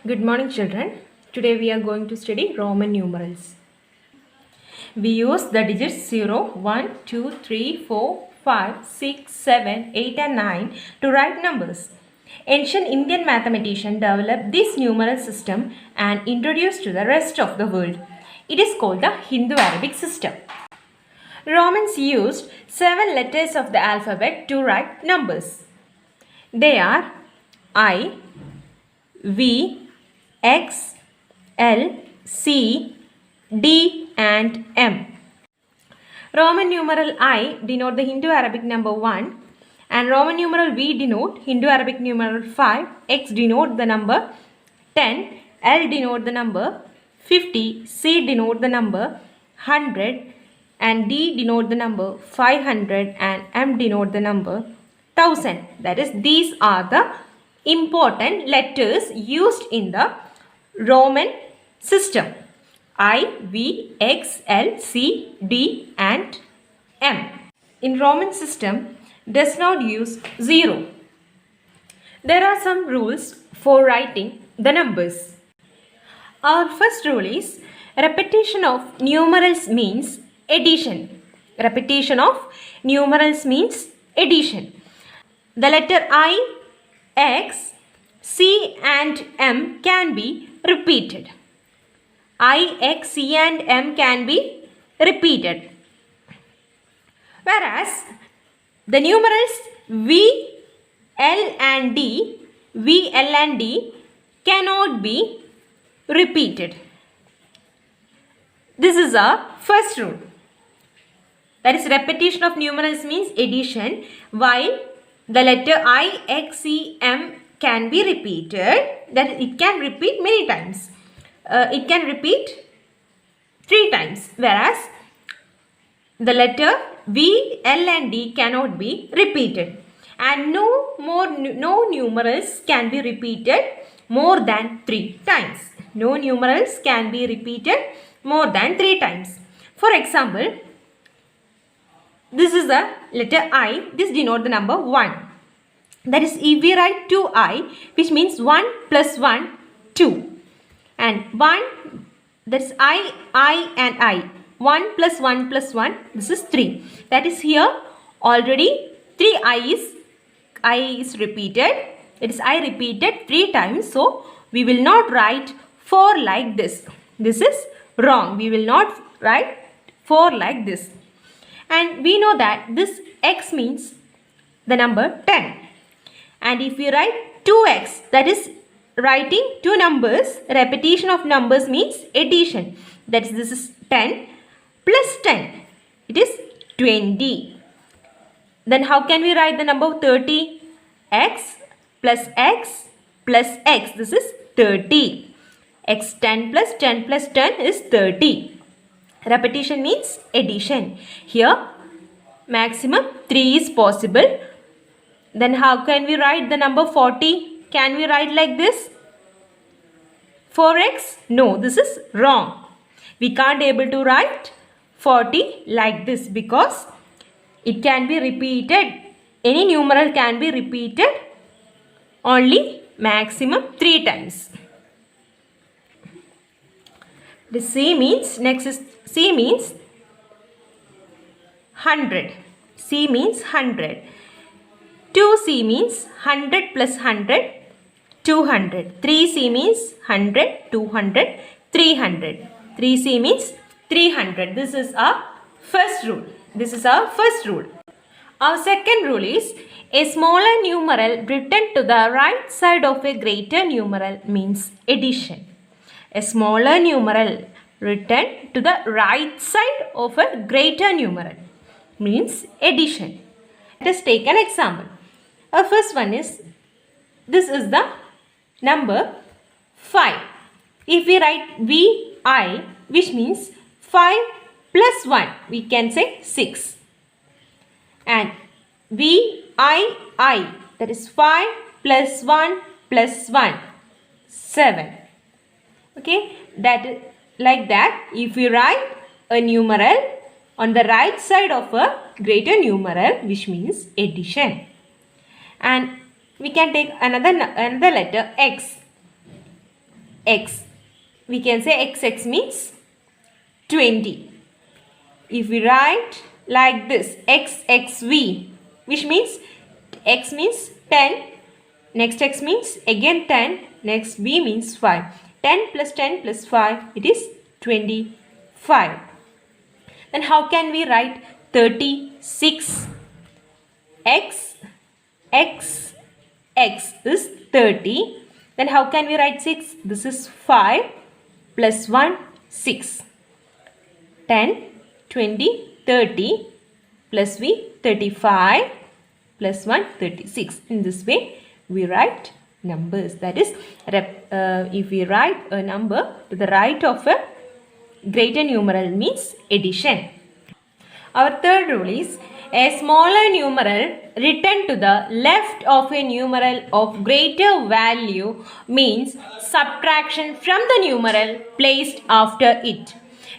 Good morning, children. Today we are going to study Roman numerals. We use the digits 0, 1, 2, 3, 4, 5, 6, 7, 8 and 9 to write numbers. Ancient Indian mathematicians developed this numeral system and introduced to the rest of the world. It is called the Hindu-Arabic system. Romans used 7 letters of the alphabet to write numbers. They are I, V, X, L, C, D and M. Roman numeral I denote the Hindu-Arabic number 1 and Roman numeral V denote Hindu-Arabic numeral 5, X denote the number 10, L denote the number 50, C denote the number 100 and D denote the number 500 and M denote the number 1000. That is, these are the important letters used in the Roman system. I, V, X, L, C, D and M. In Roman system does not use 0. There are some rules for writing the numbers. Our first rule is repetition of numerals means addition. Repetition of numerals means addition. The letter I, X, C and M can be repeated. I, X, C and M can be repeated. Whereas the numerals V, L and D, V, L and D cannot be repeated. This is our first rule. That is, repetition of numerals means addition, while the letter I, X, C, M can be repeated. That it can repeat many times. It can repeat 3 times, whereas the letter V, L and D cannot be repeated. And no numerals can be repeated more than 3 times. No numerals can be repeated more than 3 times. For example, this is the letter I. This denotes the number 1. That is, if we write 2I, which means 1 plus 1, 2. And 1, that's I and I. 1 plus 1 plus 1, this is 3. That is, here already 3 I is repeated. It is I repeated 3 times. So, we will not write 4 like this. This is wrong. We will not write 4 like this. And we know that this X means the number 10. And if we write 2X, that is writing 2 numbers, repetition of numbers means addition. That is, this is 10 plus 10. It is 20. Then how can we write the number 30? X plus X plus X. This is 30. X 10 plus 10 plus 10 is 30. Repetition means addition. Here maximum 3 is possible. Then how can we write the number 40? Can we write like this? 4x? No, this is wrong. We can't able to write 40 like this because it can be repeated. Any numeral can be repeated only maximum 3 times. The C means, next is C means 100. C means 100. 2C means 100 plus 100, 200. 3C means 100, 200, 300. 3C means 300. This is our first rule. This is our first rule. Our second rule is a smaller numeral written to the right side of a greater numeral means addition. A smaller numeral written to the right side of a greater numeral means addition. Let us take an example. Our first one is, this is the number 5. If we write VI, which means 5 plus 1, we can say 6. And VII, that is 5 plus 1 plus 1, 7. Okay, like that, if we write a numeral on the right side of a greater numeral, which means addition. And we can take another letter X. x. We can say xx means 20. If we write like this, xxv, which means x means 10, next x means again 10, next v means 5. 10 plus 10 plus 5, it is 25. Then how can we write 36? X is 30. Then how can we write 6? This is 5 plus 1, 6. 10, 20, 30 plus v, 35 plus 1, 36. In this way, we write numbers. That is, if we write a number to the right of a greater numeral means addition. Our third rule is, a smaller numeral written to the left of a numeral of greater value means subtraction from the numeral placed after it.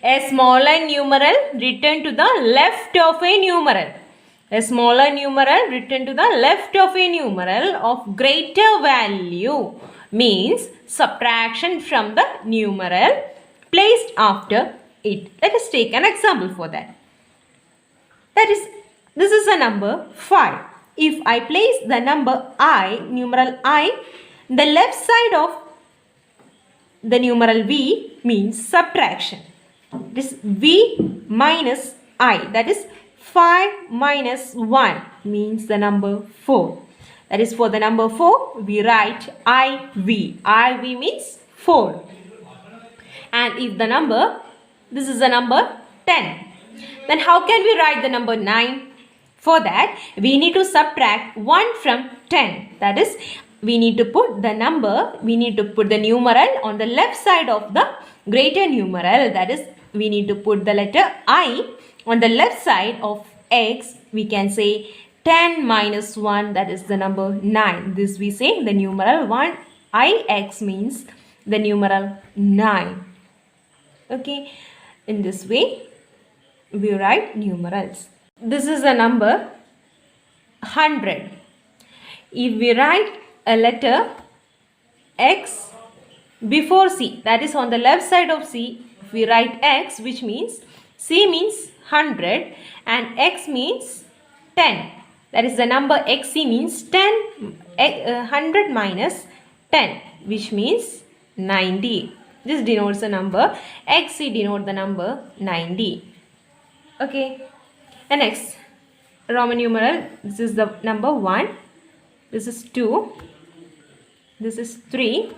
A smaller numeral written to the left of a numeral. A smaller numeral written to the left of a numeral of greater value means subtraction from the numeral placed after it. Let us take an example for that. That is, this is a number 5. If I place the number I, numeral I, the left side of the numeral v means subtraction. This v minus I, that is 5 minus 1 means the number 4. That is, for the number 4, we write IV. IV means 4. And if the number, this is the number 10. Then how can we write the number 9? For that, we need to subtract 1 from 10. That is, we need to put the number, we need to put the numeral on the left side of the greater numeral. That is, we need to put the letter I on the left side of x. We can say 10 minus 1, that is the number 9. This we say the numeral 1 ix means the numeral 9. Okay, in this way we write numerals. This is a number 100. If we write a letter x before c, that is on the left side of c, if we write x, which means c means 100 and x means 10. That is, the number xc means 100 minus 10, which means 90. This denotes the number, xc denotes the number 90. Okay, and next Roman numeral, this is the number 1, this is 2, this is 3,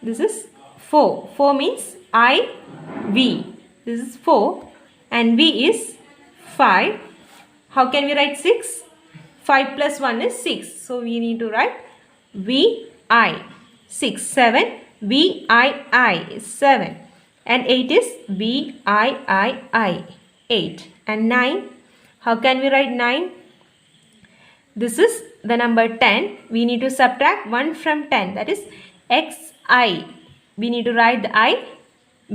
this is 4. 4 means I, V. This is 4 and V is 5. How can we write 6? 5 plus 1 is 6. So we need to write V, I. 6, 7, V, I is 7. And 8 is V, I, 8. And 9, how can we write 9? This is the number 10. We need to subtract 1 from 10. That is xi. We need to write the I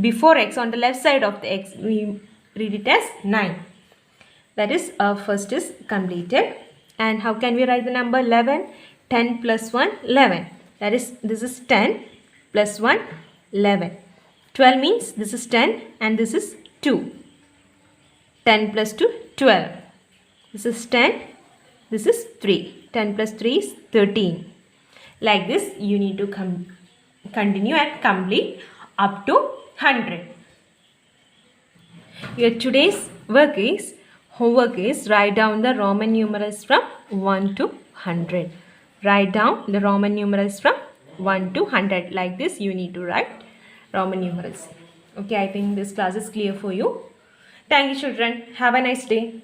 before x on the left side of the x. We read it as 9. That is, our first is completed. And how can we write the number 11? 10 plus 1, 11. That is, this is 10 plus 1, 11. 12 means this is 10 and this is 2. 10 plus 2, 12. This is 10. This is 3. 10 plus 3 is 13. Like this, you need to continue and complete up to 100. Your today's homework is write down the Roman numerals from 1 to 100. Write down the Roman numerals from 1 to 100. Like this, you need to write Roman numerals. Okay, I think this class is clear for you. Thank you, children. Have a nice day.